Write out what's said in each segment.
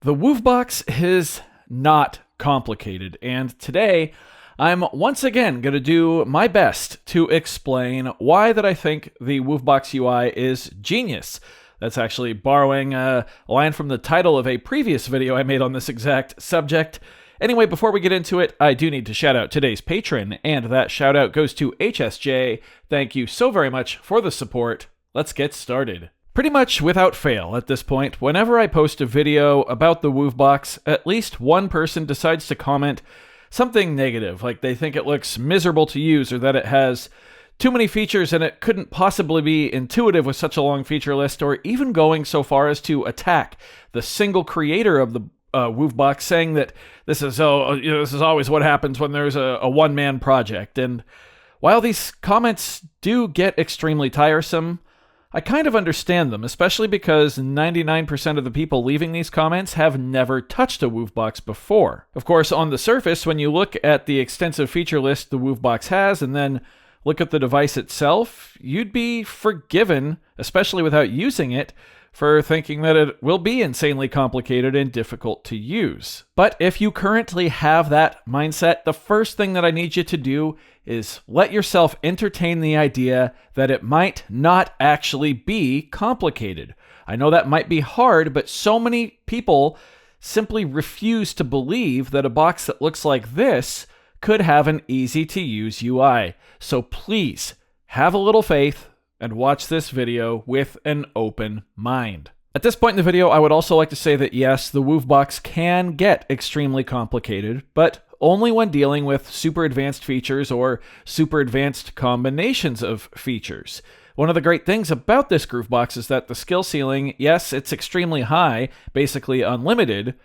The Woovebox is not complicated, and today I'm once again going to do my best to explain why that I think the Woovebox UI is genius. That's actually borrowing a line from the title of a previous video I made on this exact subject. Anyway, before we get into it, I do need to shout out today's patron, and that shout out goes to HSJ. Thank you so very much for the support. Let's get started. Pretty much without fail at this point, whenever I post a video about the Woovebox, at least one person decides to comment something negative, like they think it looks miserable to use or that it has too many features and it couldn't possibly be intuitive with such a long feature list, or even going so far as to attack the single creator of the Woovebox, saying that this is always what happens when there's a one-man project. And while these comments do get extremely tiresome, I kind of understand them, especially because 99% of the people leaving these comments have never touched a Woovebox before. Of course, on the surface, when you look at the extensive feature list the Woovebox has and then look at the device itself, you'd be forgiven, especially without using it, for thinking that it will be insanely complicated and difficult to use. But if you currently have that mindset, the first thing that I need you to do is let yourself entertain the idea that it might not actually be complicated. I know that might be hard, but so many people simply refuse to believe that a box that looks like this could have an easy-to-use UI. So please, have a little faith and watch this video with an open mind. At this point in the video, I would also like to say that yes, the Woovebox can get extremely complicated, but only when dealing with super advanced features or super advanced combinations of features. One of the great things about this Groovebox is that the skill ceiling, yes, it's extremely high, basically unlimited.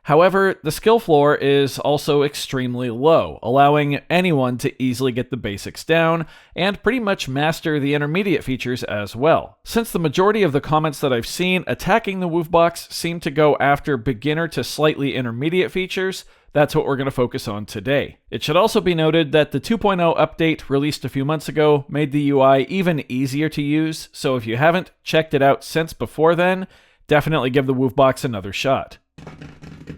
However, the skill floor is also extremely low, allowing anyone to easily get the basics down and pretty much master the intermediate features as well. Since the majority of the comments that I've seen attacking the Woovebox seem to go after beginner to slightly intermediate features, that's what we're going to focus on today. It should also be noted that the 2.0 update released a few months ago made the UI even easier to use, so if you haven't checked it out since before then, definitely give the Woovebox another shot.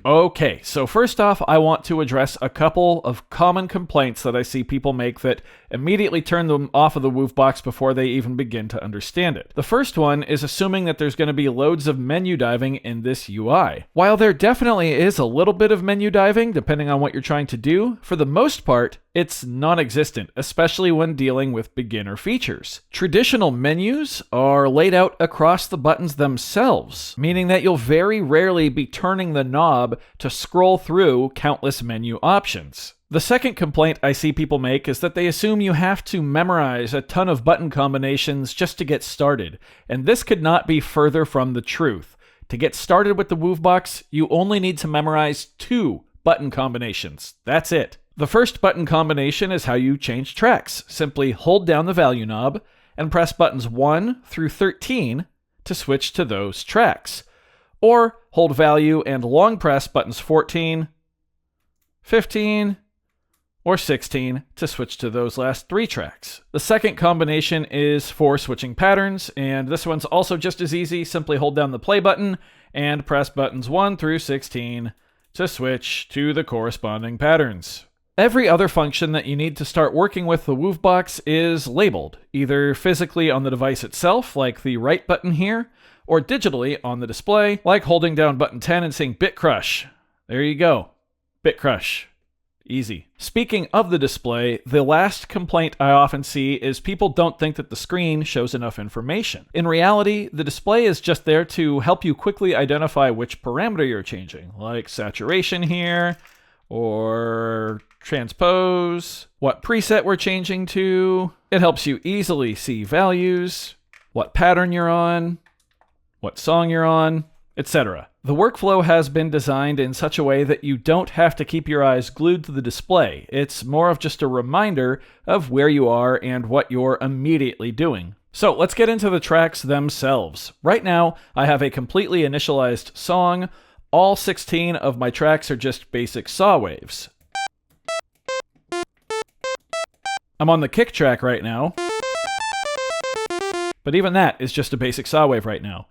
Okay, so first off, I want to address a couple of common complaints that I see people make that immediately turn them off of the Woovebox before they even begin to understand it. The first one is assuming that there's going to be loads of menu diving in this UI. While there definitely is a little bit of menu diving, depending on what you're trying to do, for the most part, it's non-existent, especially when dealing with beginner features. Traditional menus are laid out across the buttons themselves, meaning that you'll very rarely be turning the knob to scroll through countless menu options. The second complaint I see people make is that they assume you have to memorize a ton of button combinations just to get started, and this could not be further from the truth. To get started with the Woovebox, you only need to memorize 2 button combinations. That's it. The first button combination is how you change tracks. Simply hold down the value knob and press buttons 1 through 13 to switch to those tracks. Or hold value and long press buttons 14, 15, or 16 to switch to those last 3 tracks. The second combination is for switching patterns, and this one's also just as easy. Simply hold down the play button and press buttons 1 through 16 to switch to the corresponding patterns. Every other function that you need to start working with the Woovebox is labeled, either physically on the device itself, like the right button here, or digitally on the display, like holding down button 10 and saying Bit Crush. There you go. Bit Crush. Easy. Speaking of the display, the last complaint I often see is people don't think that the screen shows enough information. In reality, the display is just there to help you quickly identify which parameter you're changing, like saturation here, or transpose, what preset we're changing to. It helps you easily see values, what pattern you're on, what song you're on, etc. The workflow has been designed in such a way that you don't have to keep your eyes glued to the display. It's more of just a reminder of where you are and what you're immediately doing. So let's get into the tracks themselves. Right now, I have a completely initialized song. All 16 of my tracks are just basic saw waves. I'm on the kick track right now, but even that is just a basic saw wave right now.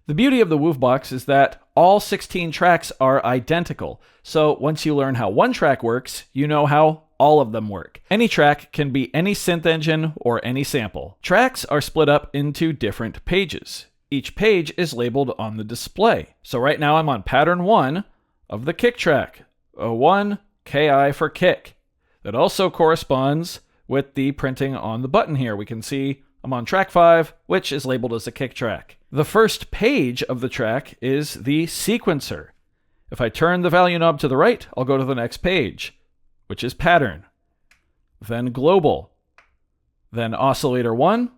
The beauty of the Woovebox is that all 16 tracks are identical. So once you learn how one track works, you know how all of them work. Any track can be any synth engine or any sample. Tracks are split up into different pages. Each page is labeled on the display. So right now I'm on pattern 1 of the kick track. O1 KI for kick. That also corresponds with the printing on the button here. We can see I'm on track 5, which is labeled as a kick track. The first page of the track is the sequencer. If I turn the value knob to the right, I'll go to the next page, which is pattern, then global, then oscillator 1,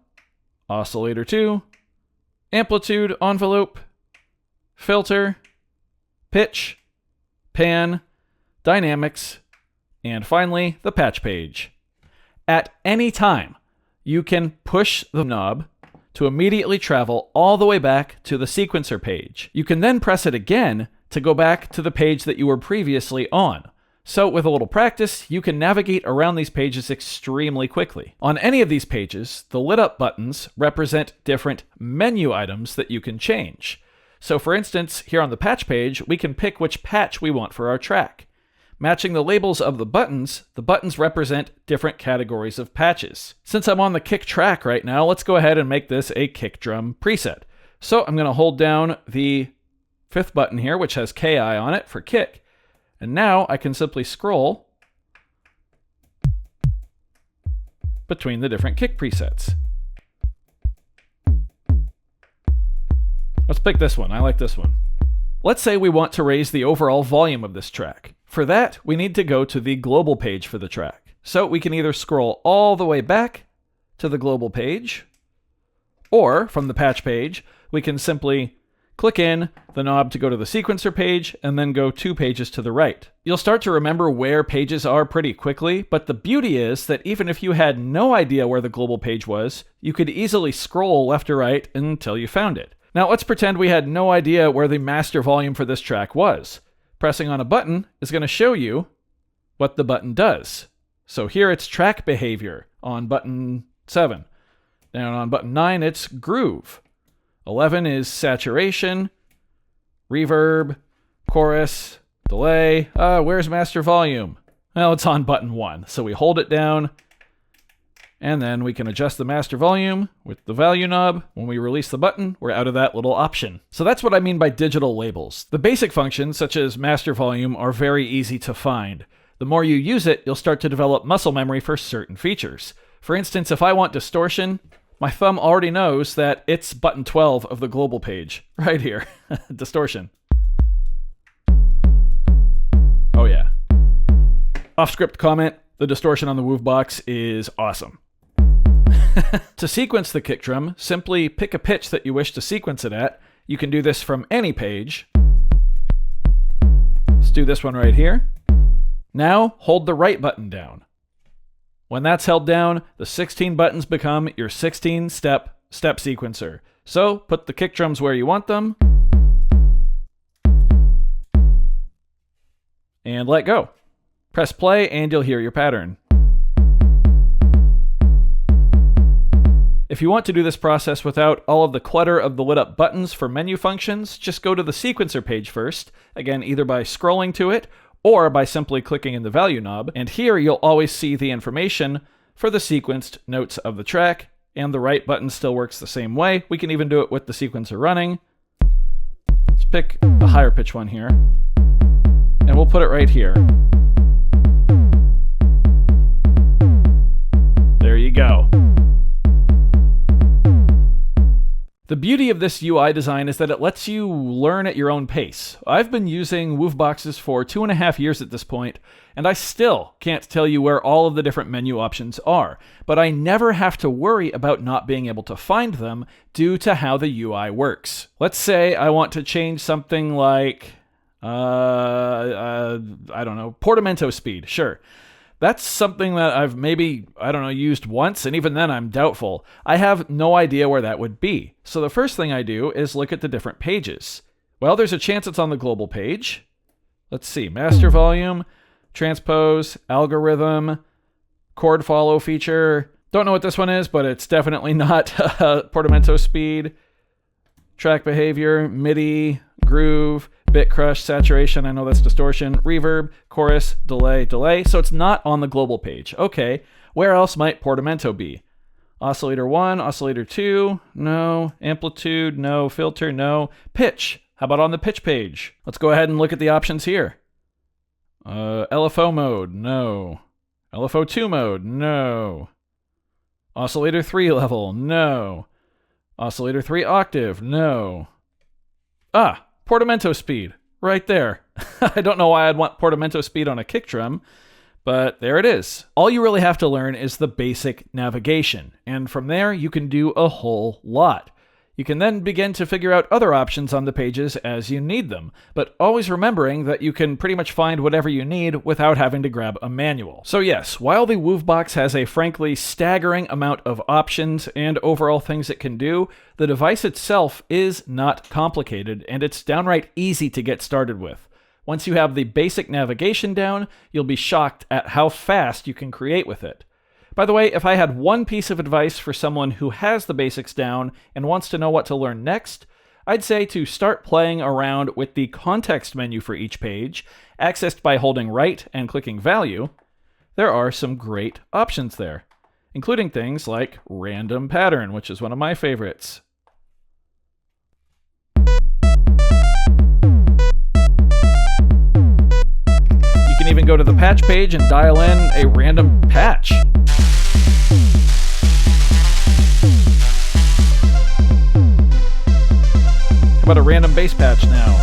oscillator 2, amplitude, envelope, filter, pitch, pan, dynamics, and finally the patch page. At any time, you can push the knob to immediately travel all the way back to the sequencer page. You can then press it again to go back to the page that you were previously on. So with a little practice, you can navigate around these pages extremely quickly. On any of these pages, the lit up buttons represent different menu items that you can change. So for instance, here on the patch page, we can pick which patch we want for our track. Matching the labels of the buttons represent different categories of patches. Since I'm on the kick track right now, let's go ahead and make this a kick drum preset. So I'm going to hold down the 5th button here, which has KI on it for kick. And now I can simply scroll between the different kick presets. Let's pick this one. I like this one. Let's say we want to raise the overall volume of this track. For that, we need to go to the global page for the track. So we can either scroll all the way back to the global page, or from the patch page, we can simply click in the knob to go to the sequencer page and then go 2 pages to the right. You'll start to remember where pages are pretty quickly, but the beauty is that even if you had no idea where the global page was, you could easily scroll left or right until you found it. Now let's pretend we had no idea where the master volume for this track was. Pressing on a button is going to show you what the button does. So here it's track behavior on button 7. Down on button 9, it's groove. 11 is saturation, reverb, chorus, delay. Where's master volume? Well, it's on button 1. So we hold it down, and then we can adjust the master volume with the value knob. When we release the button, we're out of that little option. So that's what I mean by digital labels. The basic functions, such as master volume, are very easy to find. The more you use it, you'll start to develop muscle memory for certain features. For instance, if I want distortion, my thumb already knows that it's button 12 of the global page, right here. Distortion. Oh yeah. Off-script comment, the distortion on the Woovebox is awesome. To sequence the kick drum, simply pick a pitch that you wish to sequence it at. You can do this from any page. Let's do this one right here. Now, hold the right button down. When that's held down, the 16 buttons become your 16-step sequencer. So, put the kick drums where you want them. And let go. Press play and you'll hear your pattern. If you want to do this process without all of the clutter of the lit up buttons for menu functions, just go to the sequencer page first, again either by scrolling to it or by simply clicking in the value knob, and here you'll always see the information for the sequenced notes of the track, and the right button still works the same way. We can even do it with the sequencer running. Let's pick the higher pitch one here, and we'll put it right here. There you go. The beauty of this UI design is that it lets you learn at your own pace. I've been using Wooveboxes for 2.5 years at this point, and I still can't tell you where all of the different menu options are, but I never have to worry about not being able to find them due to how the UI works. Let's say I want to change something like, I don't know, portamento speed, sure. That's something that I've maybe, used once, and even then I'm doubtful. I have no idea where that would be. So the first thing I do is look at the different pages. Well, there's a chance it's on the global page. Let's see, master volume, transpose, algorithm, chord follow feature. Don't know what this one is, but it's definitely not portamento speed. track behavior, MIDI, groove, bit crush, saturation, I know that's distortion, reverb, chorus, delay. So it's not on the global page. Okay, where else might portamento be? Oscillator 1, oscillator 2, no. Amplitude, no. Filter, no. Pitch, how about on the pitch page? Let's go ahead and look at the options here. LFO mode, no. LFO 2 mode, no. Oscillator 3 level, no. Oscillator 3 octave, no. Portamento speed, right there. I don't know why I'd want portamento speed on a kick drum, but there it is. All you really have to learn is the basic navigation, and from there you can do a whole lot. You can then begin to figure out other options on the pages as you need them, but always remembering that you can pretty much find whatever you need without having to grab a manual. So yes, while the Woovebox has a frankly staggering amount of options and overall things it can do, the device itself is not complicated, and it's downright easy to get started with. Once you have the basic navigation down, you'll be shocked at how fast you can create with it. By the way, if I had one piece of advice for someone who has the basics down and wants to know what to learn next, I'd say to start playing around with the context menu for each page, accessed by holding right and clicking value. There are some great options there, including things like random pattern, which is one of my favorites. You can even go to the patch page and dial in a random patch. How about a random bass patch now?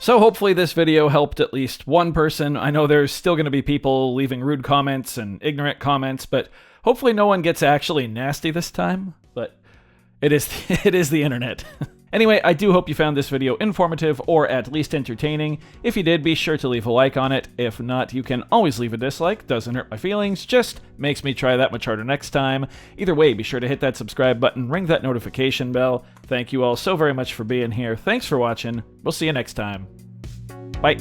So hopefully this video helped at least one person. I know there's still going to be people leaving rude comments and ignorant comments, but hopefully no one gets actually nasty this time. But it is the internet. Anyway, I do hope you found this video informative or at least entertaining. If you did, be sure to leave a like on it. If not, you can always leave a dislike. Doesn't hurt my feelings, just makes me try that much harder next time. Either way, be sure to hit that subscribe button, ring that notification bell. Thank you all so very much for being here. Thanks for watching. We'll see you next time. Bye.